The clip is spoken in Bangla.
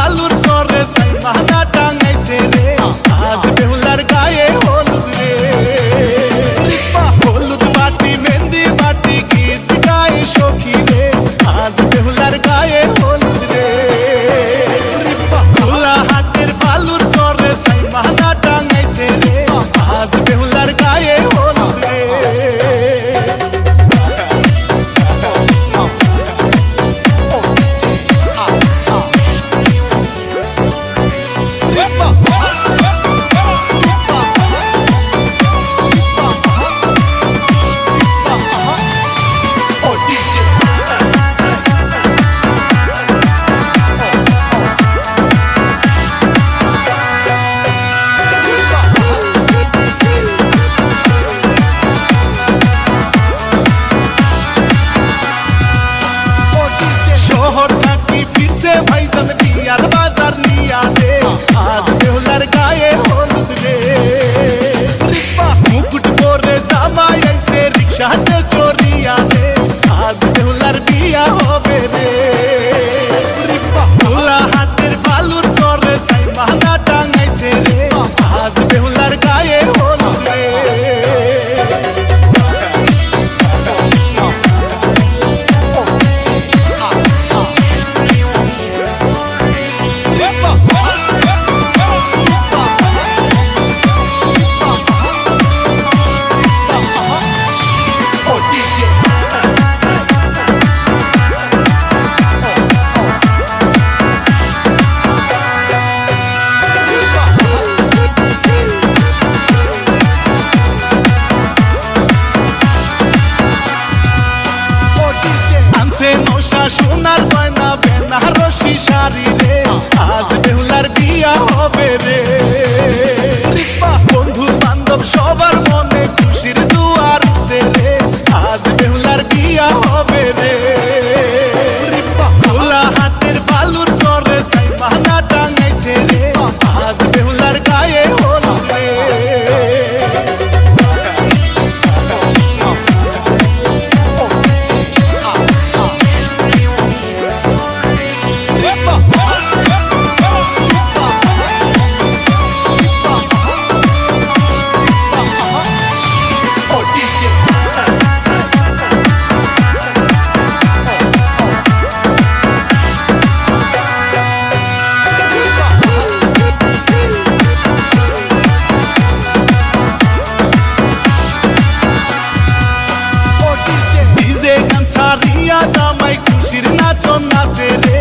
বালুর সরে সাইমানা টাঙাইছে রে আজ বেহুলার গায়ে হলুদ রে হলুদ বাটি মেহেন্দি বাটি গীত গায়ে সখী রে আজ বেহুলার গায়ে হলুদ রে খোলা হাতের বালুর সরে সাইমানা টাঙাইছে রে আজ বেহুলার গায়ে হলুদ রে শহর থাকি ফিরছে ভাইজান বিয়ার বাজার নিয়া দে আজ বেহুলার গায়ে হলুদ রে মুকুট পরে জামাই আইছে রিক্সাতে চড়িয়া দে আজ বেহুলার বিয়া হবে রে খোলা হাতের বালুর সরে সাইমানা টাঙাইছে রে আজ বেহুলার গায়ে হলুদ রে সোনার গয়না বেনারসি শাড়ি রে আজ বেহুলার বিয়া হবে রে বন্ধু বান্ধব সবার মনে খুশির দুয়ার উঠছে রে আজ বেহুলার বিয়া হবে রে খোলা হাতের বালুর সরে সাইমানা টাঙাইছে রে আজ বেহুলার গায়ে হলুদ রে জামাই খুশির নাচন নাচে রে